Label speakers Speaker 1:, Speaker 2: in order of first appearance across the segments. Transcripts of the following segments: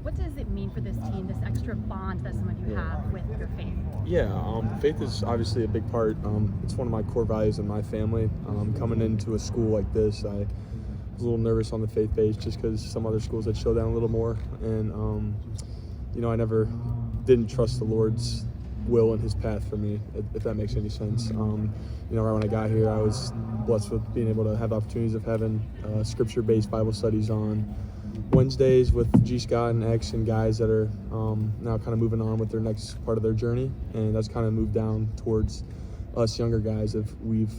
Speaker 1: What does it mean for this team, this extra bond that some of you have with your faith?
Speaker 2: Yeah, faith is obviously a big part. It's one of my core values in my family. Coming into a school like this, I was a little nervous on the faith base just because some other schools had showed down a little more. And, I never didn't trust the Lord's will and his path for me, if that makes any sense. Right when I got here, I was blessed with being able to have opportunities of having scripture-based Bible studies on Wednesdays with G. Scott and X and guys that are now kind of moving on with their next part of their journey. And that's kind of moved down towards us younger guys if we've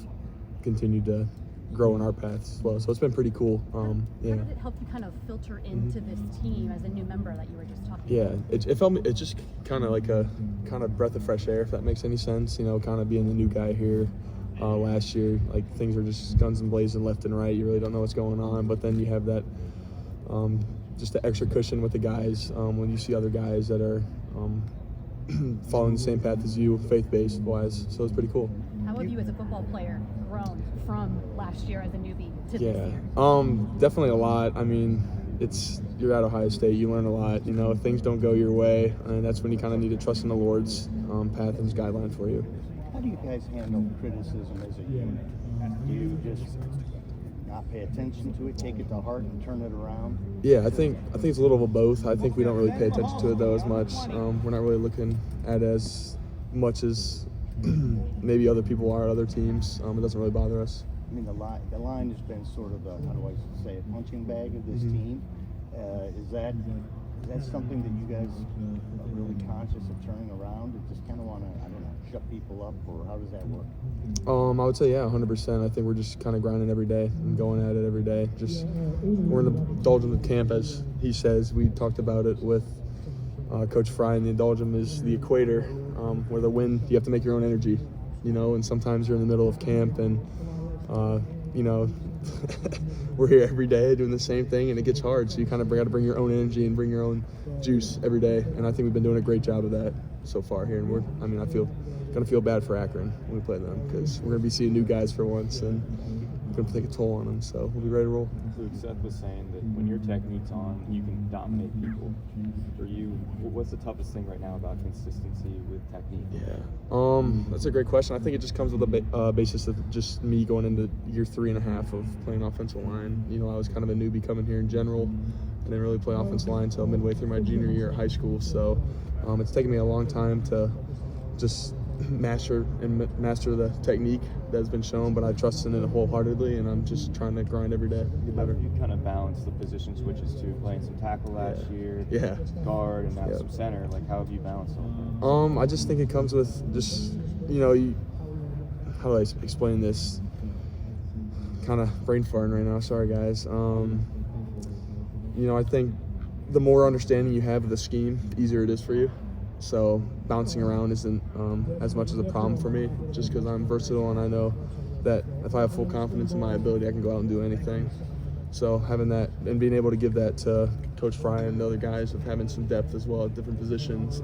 Speaker 2: continued to grow in our paths as well. So it's been pretty cool.
Speaker 1: How did it help you kind of filter into this team as a new member that you were just talking about?
Speaker 2: It felt me, it's just kind of like a kind of breath of fresh air, if that makes any sense. Kind of being the new guy here last year, like things were just guns and blazing left and right. You really don't know what's going on, but then you have that just the extra cushion with the guys when you see other guys that are following the same path as you, faith-based wise. So it's pretty cool.
Speaker 1: How have you as a football player grown from last year as a newbie to this year?
Speaker 2: Definitely a lot. I mean, you're at Ohio State, you learn a lot. If things don't go your way, and that's when you kind of need to trust in the Lord's path and his guideline for you.
Speaker 3: How do you guys handle criticism as a unit? Do you just not pay attention to it, take it to heart, and turn it around?
Speaker 2: Yeah, I think it's a little of both. I think we don't really pay attention to it though as much. We're not really looking at it as much as maybe other people are at other teams. It doesn't really bother us.
Speaker 3: I mean, the line has been sort of how do I say it, punching bag of this team. Is that something that you guys are really conscious of turning around? And just kind of want to, shut people up, or how does that work?
Speaker 2: I would say 100%. I think we're just kind of grinding every day and going at it every day. We're in the doldrum of camp, as he says. We talked about it with Coach Fry, and the doldrum is the equator, where the wind, you have to make your own energy, and sometimes you're in the middle of camp and, we're here every day doing the same thing, and it gets hard. So you kind of got to bring your own energy and bring your own juice every day. And I think we've been doing a great job of that so far here. And I feel going to feel bad for Akron when we play them, because we're going to be seeing new guys for once, and it's going to take a toll on them. So we'll be ready to roll.
Speaker 4: Luke, Seth was saying that when your technique's on, you can dominate people. For you, what's the toughest thing right now about consistency with technique?
Speaker 2: That's a great question. I think it just comes with a basis of just me going into year 3.5 of playing offensive line. I was kind of a newbie coming here in general. I didn't really play offensive line until midway through my junior year at high school. So it's taken me a long time to just master the technique that's been shown, but I trust in it wholeheartedly, and I'm just trying to grind every day, get better.
Speaker 4: You kind of balance the position switches too, playing some tackle last year, guard, and now some center. Like, how have you balanced all that?
Speaker 2: I just think it comes with just, how do I explain this? Kind of brain farting right now, sorry guys. I think the more understanding you have of the scheme, the easier it is for you. So bouncing around isn't as much as a problem for me, just because I'm versatile and I know that if I have full confidence in my ability, I can go out and do anything. So having that and being able to give that to Coach Fry and the other guys of having some depth as well at different positions,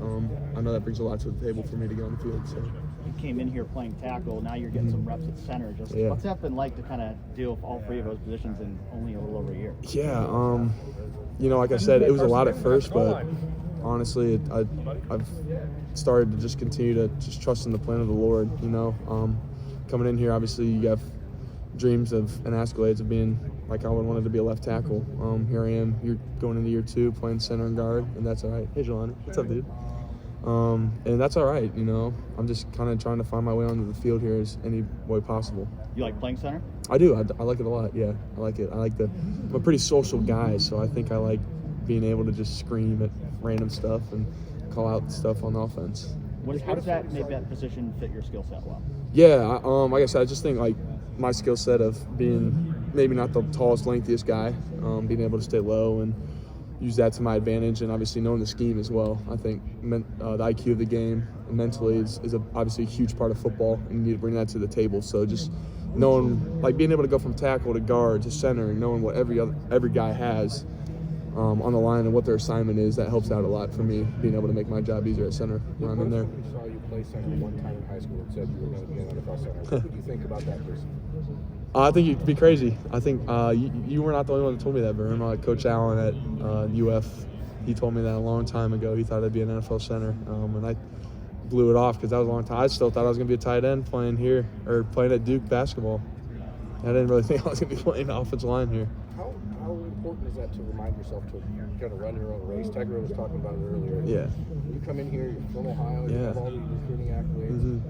Speaker 2: I know that brings a lot to the table for me to get on the field. So
Speaker 5: you came in here playing tackle, now you're getting some reps at center. What's that been like to kind of deal with all three of those positions in only a little over a year?
Speaker 2: Like I said, it was a lot at first, but honestly, I've started to just continue to just trust in the plan of the Lord. Coming in here, obviously you have dreams of and accolades of being like I would wanted to be a left tackle. Here I am. You're going into year 2 playing center and guard, and that's all right. Hey, Jelani, what's up, dude? And that's all right. I'm just kind of trying to find my way onto the field here as any way possible.
Speaker 5: You like playing center?
Speaker 2: I do. I like it a lot. Yeah, I like it. I'm a pretty social guy, so I think I like being able to just scream at random stuff and call out stuff on offense.
Speaker 5: How does that make that position fit your skill set well?
Speaker 2: Yeah, like I said, I just think like my skill set of being maybe not the tallest, lengthiest guy, being able to stay low and use that to my advantage, and obviously knowing the scheme as well. I think the IQ of the game mentally is obviously a huge part of football, and you need to bring that to the table. So just knowing, like being able to go from tackle to guard to center, and knowing what every guy has on the line and what their assignment is, that helps out a lot for me, being able to make my job easier at center when I'm in there.
Speaker 6: We saw you play center one time in high school and said you were going to be an NFL center. What did you think about that person?
Speaker 2: I think you'd be crazy. I think you were not the only one that told me that, Vern. Coach Allen at UF He told me that a long time ago. He thought I'd be an NFL center, and I blew it off because that was a long time. I still thought I was going to be a tight end playing here or playing at Duke basketball. I didn't really think I was going to be playing offensive line here.
Speaker 6: How important is that to remind yourself to kind of run your own race? Tiger was talking about it earlier.
Speaker 2: Yeah.
Speaker 6: You come in here, you're from Ohio, you have all these recruiting accolades,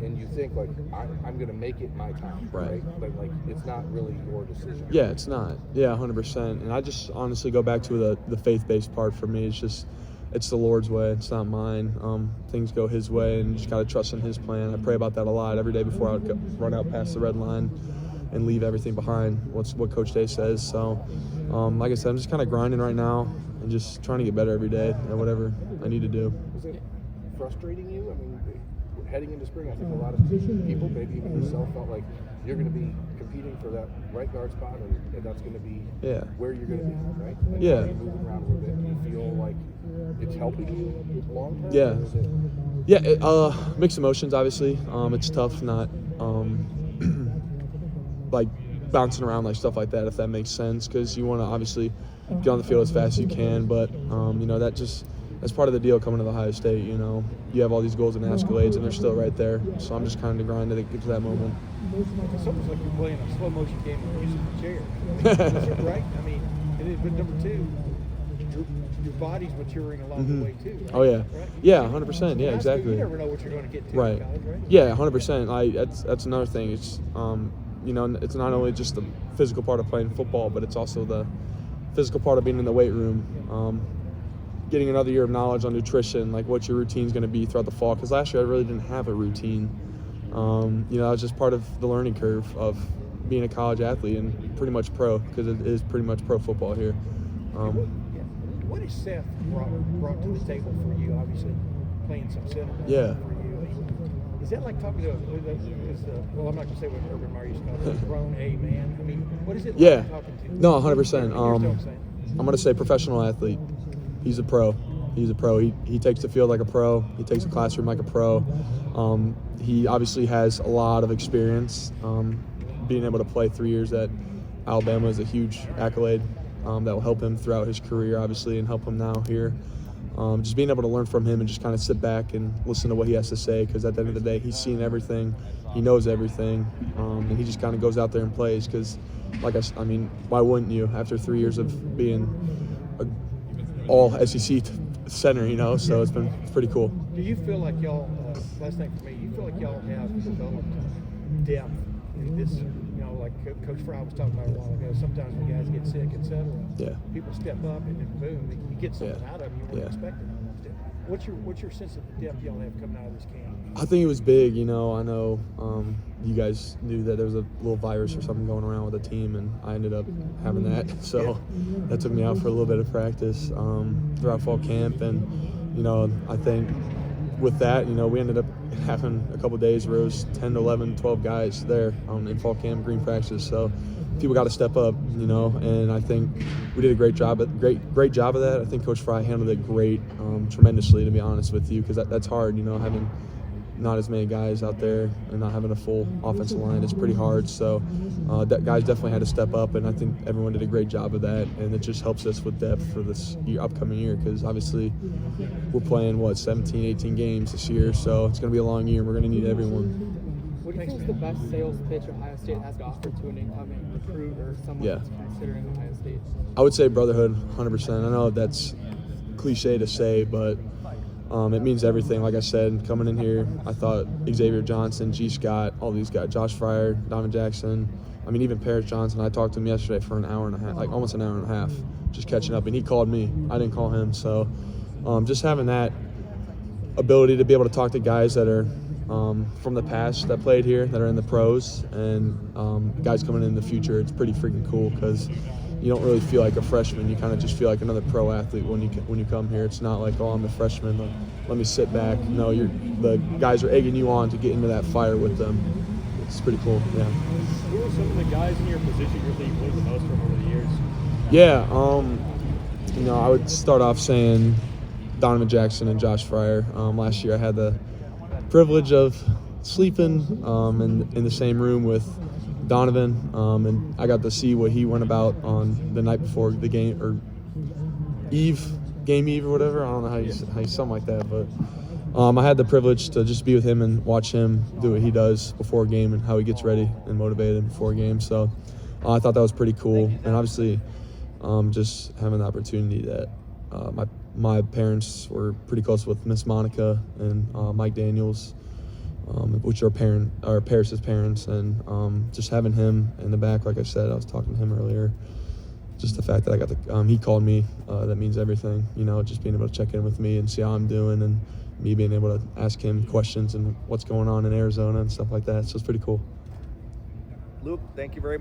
Speaker 6: and you think, like, I'm going to make it my time, right? But, like, it's not really your decision.
Speaker 2: Yeah, it's not. Yeah, 100%. And I just honestly go back to the faith-based part for me. It's the Lord's way. It's not mine. Things go His way, and you just got to trust in His plan. I pray about that a lot every day before I would run out past the red line and leave everything behind, what Coach Day says. So, like I said, I'm just kind of grinding right now and just trying to get better every day at whatever I need to do.
Speaker 6: Is it frustrating you? I mean, heading into spring, I think a lot of people, maybe even yourself, felt like you're going to be competing for that right guard spot, and that's going to be where you're going to be, right? And
Speaker 2: Yeah.
Speaker 6: moving around a little bit, do you feel like it's helping you long term?
Speaker 2: Yeah.
Speaker 6: Or is it...
Speaker 2: Yeah, mixed emotions, obviously. It's tough not like bouncing around like stuff like that, if that makes sense, because you want to obviously get on the field as fast as you can, but you know, that's part of the deal coming to Ohio State. You know, you have all these goals and accolades, and they're still right there. So I'm just kind of grinding to get to that moment.
Speaker 7: It's almost like you're playing a slow motion game of using the chair. Is it right? I mean, it is. But number two, your body's maturing along the way too. Right?
Speaker 2: Oh yeah,
Speaker 7: right?
Speaker 2: yeah, 100%. Yeah, exactly.
Speaker 7: You never know what you're going to get to
Speaker 2: Right.
Speaker 7: in college, right?
Speaker 2: Yeah, 100%. That's another thing. It's you know, it's not only just the physical part of playing football, but it's also the physical part of being in the weight room. Getting another year of knowledge on nutrition, like what your routine's going to be throughout the fall. Because last year I really didn't have a routine. You know, that was just part of the learning curve of being a college athlete and pretty much pro, because it is pretty much pro football here.
Speaker 7: What has Seth brought to the table for you? Obviously, playing some center.
Speaker 2: Yeah.
Speaker 7: For you. Is that like talking to well, I'm not going to say what Urban Meyer used to call it, a grown A man? I mean, what is it like talking to?
Speaker 2: No, 100%.
Speaker 7: Here's what I'm saying.
Speaker 2: I'm going to say professional athlete. He's a pro. He takes the field like a pro. He takes the classroom like a pro. He obviously has a lot of experience. Being able to play 3 years at Alabama is a huge accolade that will help him throughout his career, obviously, and help him now here. Just being able to learn from him and just kind of sit back and listen to what he has to say, because at the end of the day, he's seen everything. He knows everything. And he just kind of goes out there and plays because, I mean, why wouldn't you after 3 years of being all SEC center, you know? So it's pretty cool.
Speaker 7: Do you feel like y'all, last thing for me, you feel like y'all have developed depth in this, you know, like Coach Fry was talking about a while ago, sometimes when guys get sick, et cetera, people step up and then boom, you get something out of them you weren't expecting. What's your sense of the depth y'all have coming out of this camp?
Speaker 2: I think it was big, you know. I know you guys knew that there was a little virus or something going around with the team, and I ended up having that. So that took me out for a little bit of practice throughout fall camp. And, you know, I think with that, you know, we ended up having a couple of days where it was 10, 11, 12 guys there in fall camp, green practice. So people got to step up, you know, and I think we did a great job of that. I think Coach Fry handled it tremendously, to be honest with you, because that's hard, you know, having not as many guys out there and not having a full offensive line. It's pretty hard. So that guys definitely had to step up, and I think everyone did a great job of that, and it just helps us with depth for this upcoming year, because obviously we're playing 17, 18 games this year, so it's going to be a long year and we're going to need everyone.
Speaker 8: What do you think is the best sales pitch Ohio State has to offer to an incoming recruit or someone that's considering Ohio State?
Speaker 2: I would say brotherhood, 100%. I know that's cliche to say, but it means everything. Like I said, coming in here, I thought Xavier Johnson, G. Scott, all these guys, Josh Fryer, Donovan Jackson, I mean, even Paris Johnson. I talked to him yesterday for an hour and a half, like almost an hour and a half, just catching up, and he called me. I didn't call him. So just having that ability to be able to talk to guys that are from the past that played here, that are in the pros, and guys coming in the future, it's pretty freaking cool, because you don't really feel like a freshman. You kind of just feel like another pro athlete when you come here. It's not like, oh, I'm a freshman, let me sit back. No, the guys are egging you on to get into that fire with them. It's pretty cool, yeah.
Speaker 7: Who are some of the guys in your position you think you've learned the most from over the years?
Speaker 2: Yeah, you know, I would start off saying Donovan Jackson and Josh Fryer. Last year I had the privilege of sleeping in the same room with Donovan, and I got to see what he went about on the night before the game, or eve game eve or whatever. I don't know how you something like that, but I had the privilege to just be with him and watch him do what he does before a game and how he gets ready and motivated before a game. So I thought that was pretty cool, and obviously just having the opportunity that my parents were pretty close with Miss Monica and Mike Daniels, which are Paris's parents, and just having him in the back, like I said, I was talking to him earlier. Just the fact that I got he called me, that means everything. You know, just being able to check in with me and see how I'm doing, and me being able to ask him questions and what's going on in Arizona and stuff like that. So it's pretty cool.
Speaker 9: Luke, thank you very much.